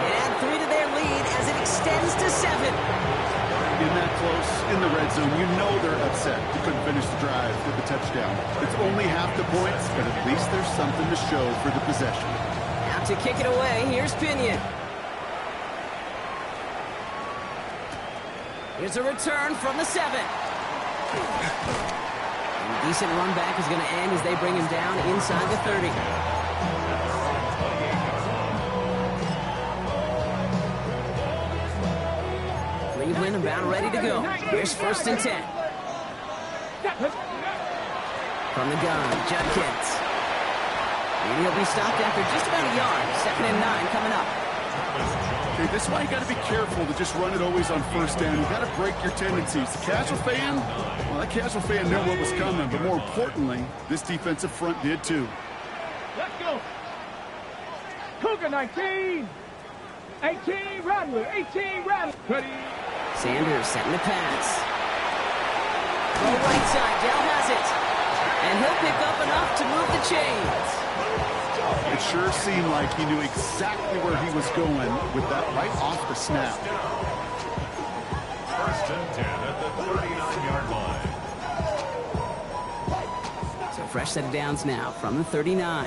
They add 3 to their lead as it extends to 7. In that close, in the red zone, you know they're upset. You couldn't finish the drive with the touchdown. It's only half the points, but at least there's something to show for the possession. Now to kick it away, here's Pinion. Here's a return from the 7. And a decent run back is going to end as they bring him down inside the 30. Cleveland about ready to go. Here's 1st and 10. From the gun, Judkins. And he'll be stopped after just about a yard. 2nd and 9 coming up. Okay, this is why you got to be careful to just run it always on 1st down. You got to break your tendencies. The casual fan, well, that casual fan knew what was coming, but more importantly, this defensive front did too. Let's go. Cougar 19. 18 Rattler. 18 Rattler. Ready. Sanders setting the pass. Go right side. Dell has it. And he'll pick up enough to move the chains. It sure seemed like he knew exactly where he was going with that right off the snap. 1st and 10 at the 39-yard line. So fresh set of downs now from the 39.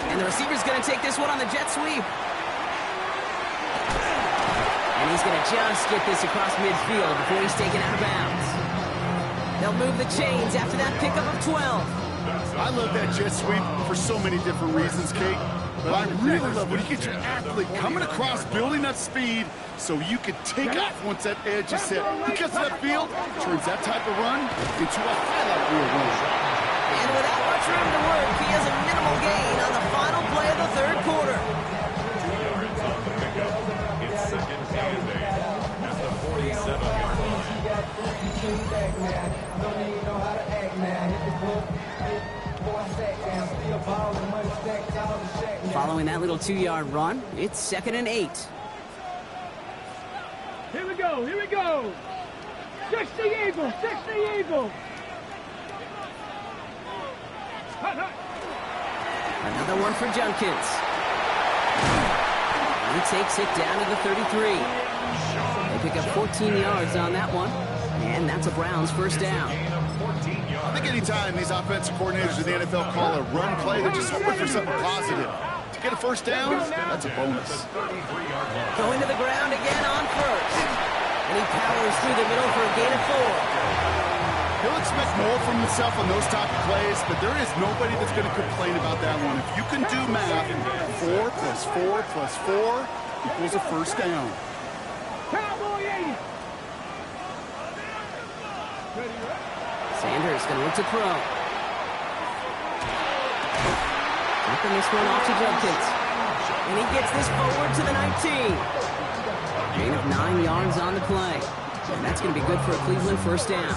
And the receiver's going to take this one on the jet sweep. And he's going to just get this across midfield before he's taken out of bounds. They'll move the chains after that pickup of 12. I love that jet sweep for so many different reasons, Kate. But I really love when you get your athlete coming across, building up speed, so you can take off once that edge is set. He gets to that field, turns that type of run into a highlight reel run. And without much room to work, he has a minimal gain on the final play of the 3rd quarter. 2 yards on the pickup. It's 2nd and 8 at the 47-yard line. Following that little 2-yard run, it's 2nd and 8. Here we go. Here we go. 60 Eagles, 60 Eagles. Another one for Junkins. He takes it down to the 33. They pick up 14 yards on that one, and that's a Browns first down. I think anytime these offensive coordinators in the NFL call a run play, they're just hoping for something positive. To get a first down, that's a bonus. Going to the ground again on first. And he powers through the middle for a gain of 4. He'll expect more from himself on those type of plays, but there is nobody that's going to complain about that one. If you can do math, 4 plus 4 plus 4 equals a first down. Cowboy 80. Sanders going to look to throw. Dropping this one off to Junkins. And he gets this forward to the 19. Gain of 9 yards on the play. And that's going to be good for a Cleveland first down.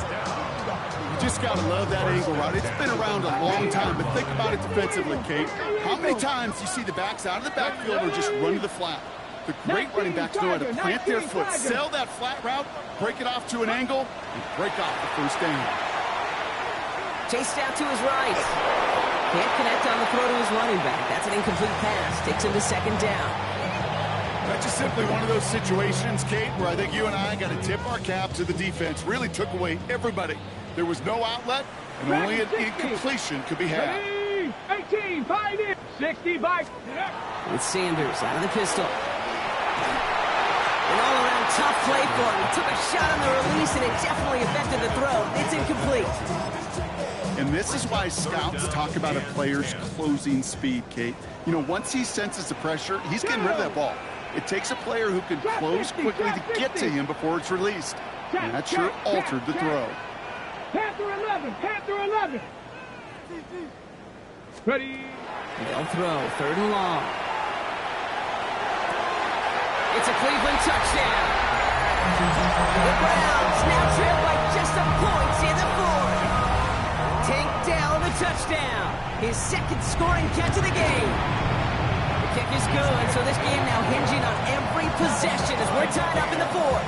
Just got to love that angle, right? It's been around a long time, but think about it defensively, Kate. How many times you see the backs out of the backfield or just run to the flat? The great running backs know how to plant their foot, sell that flat route, break it off to an angle, and break off the first down. Chased out to his right. Can't connect on the throw to his running back. That's an incomplete pass. Takes him to second down. That's just simply one of those situations, Kate, where I think you and I got to tip our cap to the defense. Really took away everybody. There was no outlet, and only an incompletion could be had. 18, 5 in, 60 by. With Sanders out of the pistol. An all-around tough play for him. He took a shot on the release, and it definitely affected the throw. It's incomplete. And this is why scouts talk about a player's closing speed, Kate. You know, once he senses the pressure, he's getting rid of that ball. It takes a player who can close quickly to get to him before it's released. And that sure altered the throw. Panther 11, Panther 11. Ready. They'll throw, third and long. It's a Cleveland touchdown. The Browns now trail by just a point in the fourth. Tank Dell, the touchdown. His second scoring catch of the game. The kick is good, so this game now hinging on every possession as we're tied up in the fourth.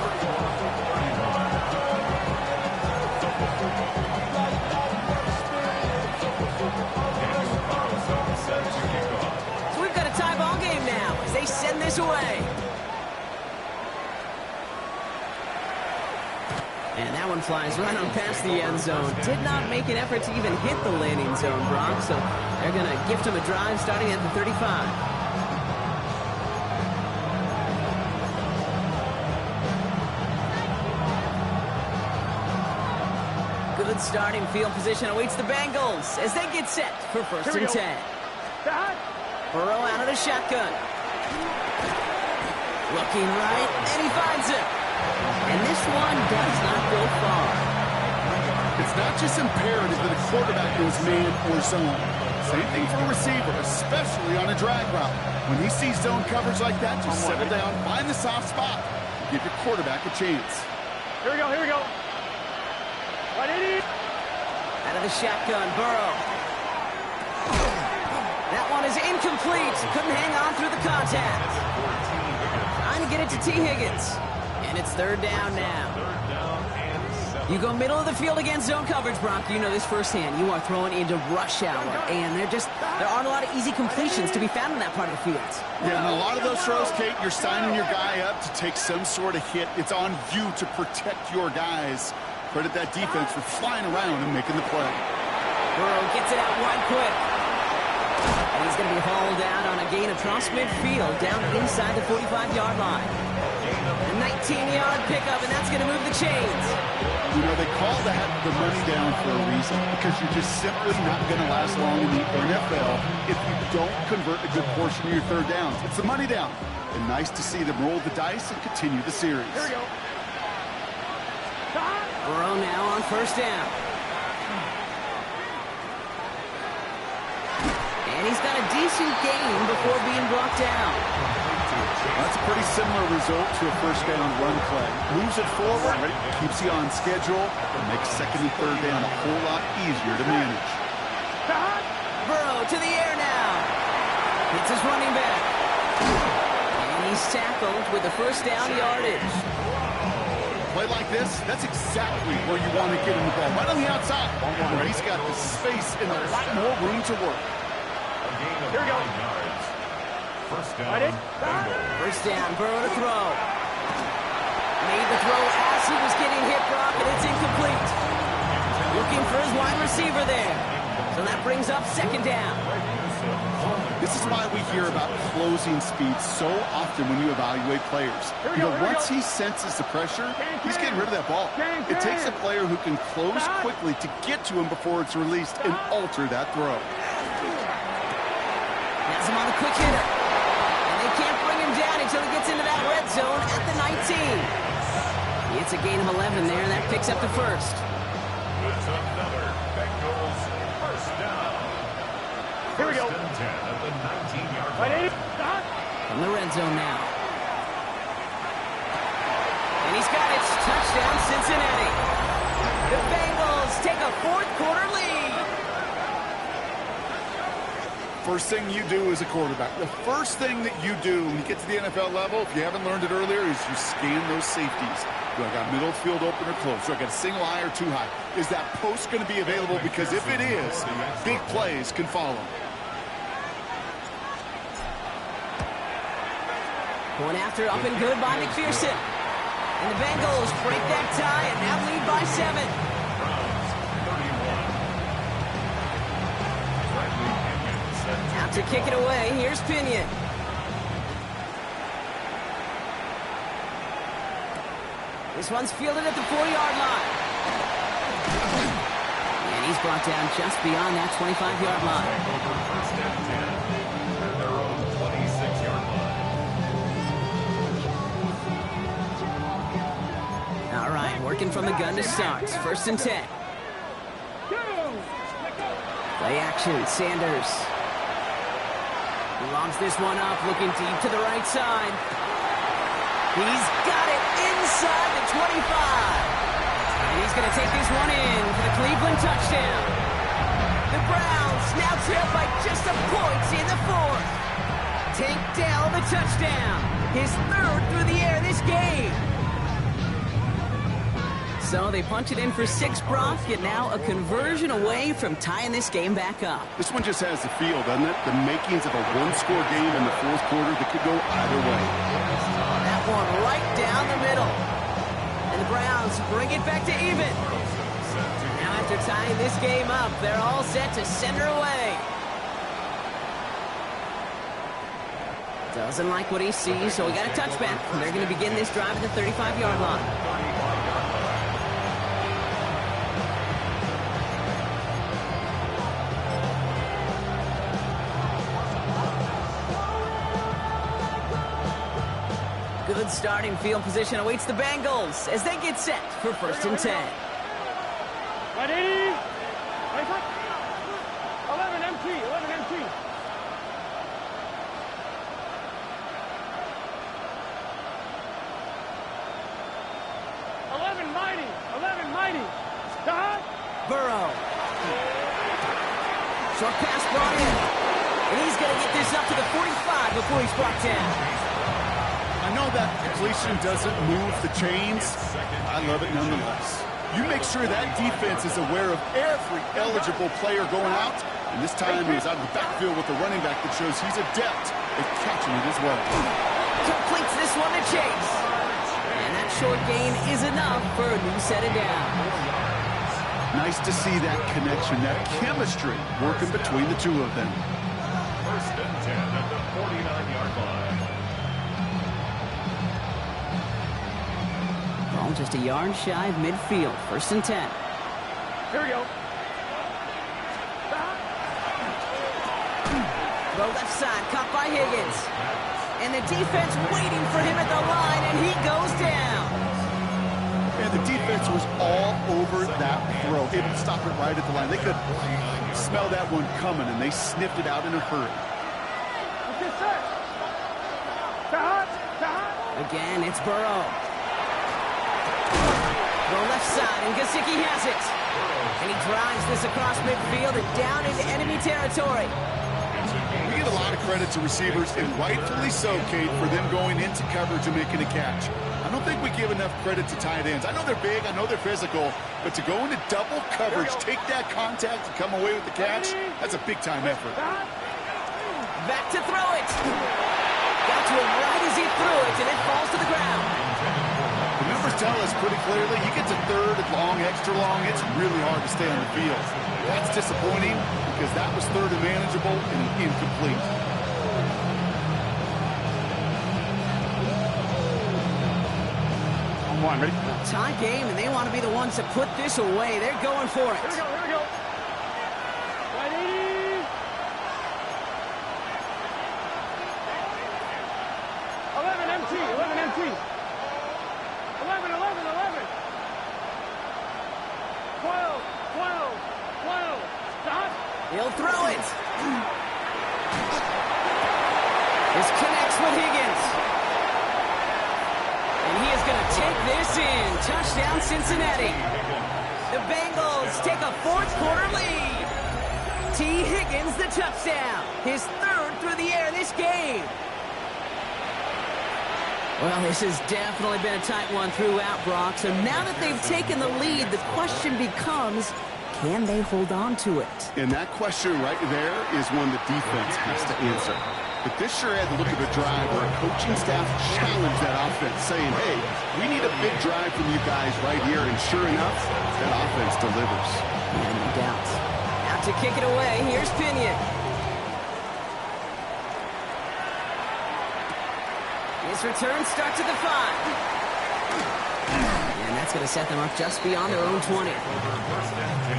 So we've got a tie ball game now as they send this away. And that one flies right on past the end zone. Did not make an effort to even hit the landing zone, Brock. So they're going to gift him a drive starting at the 35. Good starting field position awaits the Bengals as they get set for first and 10. Burrow out of the shotgun. Looking right, and he finds it. And this one does not go far. It's not just imperative that a quarterback goes man or zone. Same thing for a receiver, especially on a drag route. When he sees zone coverage like that, just settle down, find the soft spot, and give your quarterback a chance. Here we go, here we go. What idiot? Out of the shotgun, Burrow. That one is incomplete. Couldn't hang on through the contact. Trying to get it to T. Higgins. And it's third down now. You go middle of the field against zone coverage, Brock. You know this firsthand. You are throwing into rush hour. And there aren't a lot of easy completions to be found in that part of the field. Yeah, and a lot of those throws, Kate, you're signing your guy up to take some sort of hit. It's on you to protect your guys. Credit that defense for flying around and making the play. Burrow gets it out wide quick. And he's going to be hauled out on a gain across midfield down inside the 45-yard line. A 19-yard pickup, and that's going to move the chains. You know, they call that the money down for a reason, because you're just simply not going to last long in the NFL if you don't convert a good portion of your third downs. It's the money down. And nice to see them roll the dice and continue the series. Here we go. Burrow now on first down. And he's got a decent gain before being brought down. That's a pretty similar result to a first down run play. Moves it forward, keeps you on schedule, and makes second and third down a whole lot easier to manage. Burrow to the air now. It's his running back. And he's tackled with the first down yardage. play like this, that's exactly where you want to get him the ball, right on the outside, where he's got the space and a lot more room to work. A gain of 9 yards. First down. Bengals. First down, Burrow to throw. Made the throw as he was getting hit, Brock, and it's incomplete. Looking for his wide receiver there. So that brings up second down. This is why we hear about closing speed so often when you evaluate players. Once he senses the pressure, he's getting rid of that ball. It takes a player who can close quickly to get to him before it's released and alter that throw. Has him on a quick hitter. And they can't bring him down until he gets into that red zone at the 19. It's a gain of 11 there, and that picks up the first. That's another Bengals first down. Here we go. First and 10 at the 19-yard line. From the red zone now. And he's got it. Touchdown, Cincinnati. The Bengals take a fourth quarter lead. First thing you do as a quarterback, the first thing that you do when you get to the NFL level, if you haven't learned it earlier, is you scan those safeties. Do I got middle field open or close? Do I got a single high or too high? Is that post going to be available? Because if it is, big plays can follow. Going after up and good by McPherson. And the Bengals break that tie and now lead by 7. Out to kick it away. Here's Pinion. This one's fielded at the 4-yard line. And he's brought down just beyond that 25-yard line. First and 10 at their own 26-yard line. All right, working from the gun to start. First and 10. Play action, Sanders. He lobs this one up, looking deep to the right side. He's got it inside the 25. And he's going to take this one in for the Cleveland touchdown. The Browns now trail by just a point in the fourth. Tank Dell the touchdown. His third through the air this game. So they punch it in for 6, Brock, and now a conversion away from tying this game back up. This one just has the feel, doesn't it? The makings of a one-score game in the fourth quarter that could go either way. That one right down the middle. And the Browns bring it back to even. Now after tying this game up, they're all set to send her away. Doesn't like what he sees, so we got a touchback. They're going to begin this drive at the 35-yard line. Good starting field position awaits the Bengals as they get set for first and 10. 11 MT, 11 MT. 11 mighty. Stop. Burrow. Short pass brought in. And he's going to get this up to the 45 before he's brought down. I know that completion doesn't move the chains. I love it nonetheless. You make sure that defense is aware of every eligible player going out. And this time he was out of the backfield with a running back that shows he's adept at catching it as well. Completes this one to Chase. And that short gain is enough for a new set of downs. Nice to see that connection, that chemistry working between the two of them. First and 10 at the 49-yard line. Ball just a yard shy of midfield. First and 10. Here we go. Stop. Throw left side, caught by Higgins. And the defense waiting for him at the line, and he goes down. And the defense was all over that throw. Able to stop it right at the line. They could smell that one coming, and they sniffed it out in a hurry. Again, it's Burrow. Throw left side, and Gesicki has it. And he drives this across midfield and down into enemy territory. We give a lot of credit to receivers, and rightfully so, Kate, for them going into coverage and making a catch. I don't think we give enough credit to tight ends. I know they're big, I know they're physical, but to go into double coverage, take that contact, and come away with the catch, that's a big-time effort. Back to throw it. Got to him right as he threw it, and it falls to the ground. The numbers tell us pretty clearly, you get to third and long, extra long, it's really hard to stay on the field. That's disappointing because that was third and manageable and incomplete. On one, ready? Tie game, and they want to be the ones to put this away. They're going for it. Here we go, here we go. Ready? MT, 11 MT. 11, 11, 11. 12, 12, 12. Stop. He'll throw it. This connects with Higgins. And he is going to take this in. Touchdown, Cincinnati. The Bengals take a fourth-quarter lead. T. Higgins, the touchdown. His third through the air this game. Well, this has definitely been a tight one throughout, Brock. So now that they've taken the lead, the question becomes, can they hold on to it? And that question right there is one the defense has to answer. But this sure had the look of a drive where a coaching staff challenged that offense, saying, hey, we need a big drive from you guys right here. And sure enough, that offense delivers. Yeah, no doubt. Out to kick it away, here's Pinion. His return starts at the 5. And that's going to set them up just beyond their own 20. First and 10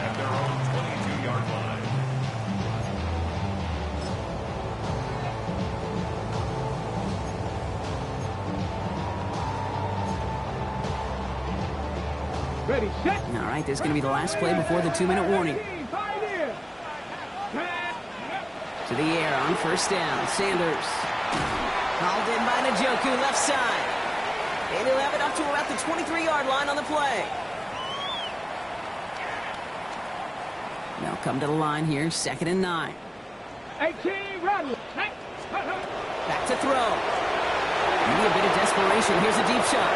at their own 22-yard line. Ready, set. All right, this is going to be the last play before the 2-minute warning. To the air on first down. Sanders. Called in by Njoku, left side. And he'll have it up to about the 23-yard line on the play. They'll come to the line here, 2nd and 9. 18, run. Back to throw. Maybe a bit of desperation. Here's a deep shot.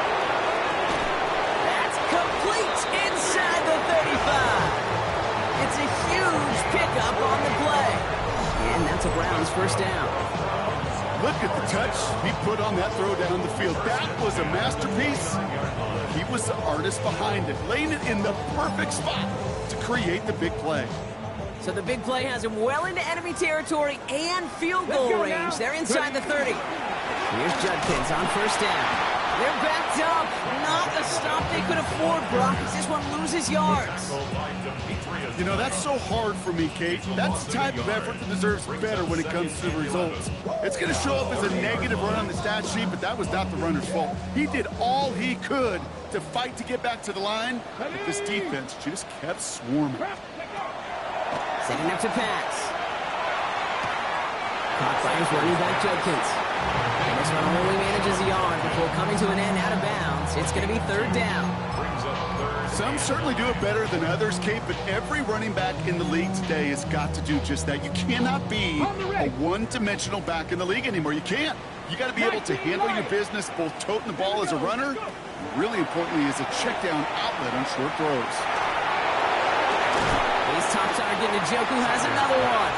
That's complete inside the 35. It's a huge pickup on the play. And that's a Browns first down. Look at the touch he put on that throw down the field. That was a masterpiece. He was the artist behind it, laying it in the perfect spot to create the big play. So the big play has him well into enemy territory and field goal range. They're inside the 30. Here's Judkins on first down. They're backed up. Not a stop they could afford, Brock, as this one loses yards. You know, that's so hard for me, Kate. That's the type of effort that deserves better when it comes to the results. It's going to show up as a negative run on the stat sheet, but that was not the runner's fault. He did all he could to fight to get back to the line, but this defense just kept swarming. Setting up to pass. Caught by his running back, Judkins. And this one only manages a yard before coming to an end out of bounds. It's going to be 3rd down. Some certainly do it better than others, Kate, but every running back in the league today has got to do just that. You cannot be a one-dimensional back in the league anymore. You can't. You got to be able to handle your business, both toting the ball as a runner, really importantly as a check-down outlet on short throws. He's top target. Njoku has another one.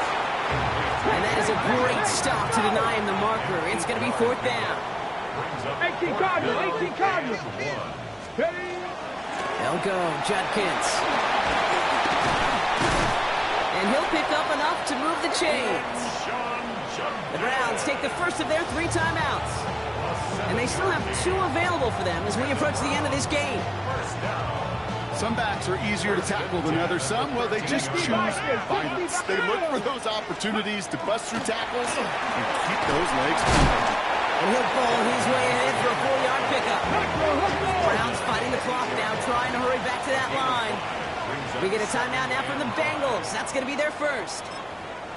And that is a great stop to deny him the marker. It's going to be 4th down. 18 Cardinals, 18 Cardinals. They'll go, Judkins. And he'll pick up enough to move the chains. The Browns take the first of their 3 timeouts. And they still have 2 available for them as we approach the end of this game. Some backs are easier to tackle than others. Some, well, they just choose violence. They look for those opportunities to bust through tackles and keep those legs moving. And he'll bowl his way ahead for a 4-yard pickup. Browns fighting the clock now, trying to hurry back to that line. We get a timeout now from the Bengals. That's going to be their first.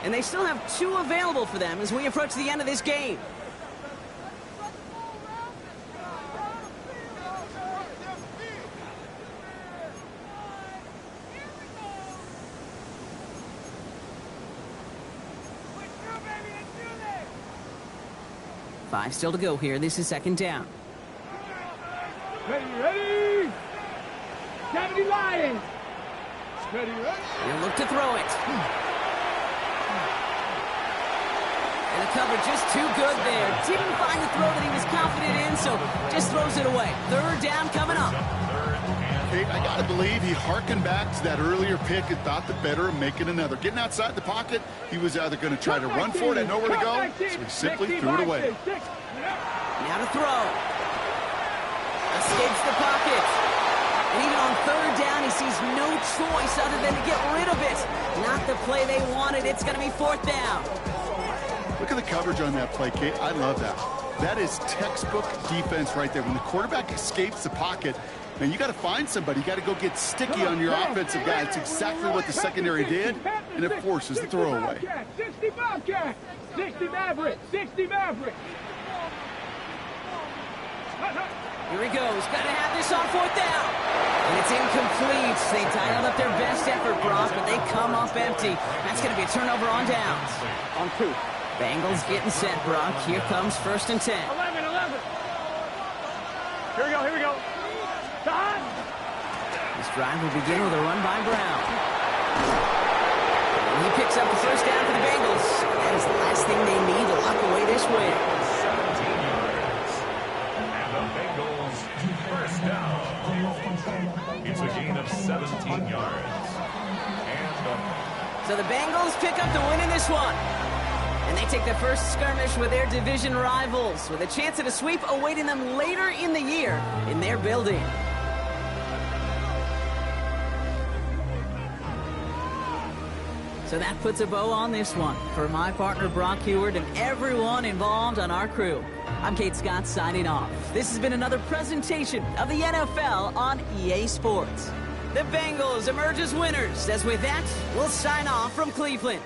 And they still have 2 available for them as we approach the end of this game. 5 still to go here. This is 2nd down. Ready? 70 Lions. Ready? He'll look to throw it. And the cover just too good there. Didn't find the throw that he was confident in, so just throws it away. 3rd down coming up. Kate, I got to believe he hearkened back to that earlier pick and thought the better of making another. Getting outside the pocket, he was either going to try to run for it and nowhere to go, so he simply threw it away. Now to throw. Escapes the pocket. And even on 3rd down, he sees no choice other than to get rid of it. Not the play they wanted. It's going to be 4th down. Look at the coverage on that play, Kate. I love that. That is textbook defense right there. When the quarterback escapes the pocket, man, you got to find somebody. You got to go get sticky on your offensive guy. It's exactly what the secondary did, and it forces the throwaway. 60 Bobcat. 60 Maverick. 60 Maverick. Here he goes. Got to have this on 4th down. And it's incomplete. They dialed up their best effort, Brock, but they come up empty. That's going to be a turnover on downs. On 2. Bengals getting set, Brock. Here comes 1st and 10. 11. Here we go. Don. This drive will begin with a run by Brown. And he picks up the 1st down for the Bengals. That is the last thing they need to lock away this win. 17 yards. And the Bengals 1st down. It's a gain of 17 yards. So the Bengals pick up the win in this one. And they take the first skirmish with their division rivals, with a chance at a sweep awaiting them later in the year in their building. So that puts a bow on this one. For my partner Brock Heward and everyone involved on our crew, I'm Kate Scott signing off. This has been another presentation of the NFL on EA Sports. The Bengals emerge as winners, as with that, we'll sign off from Cleveland.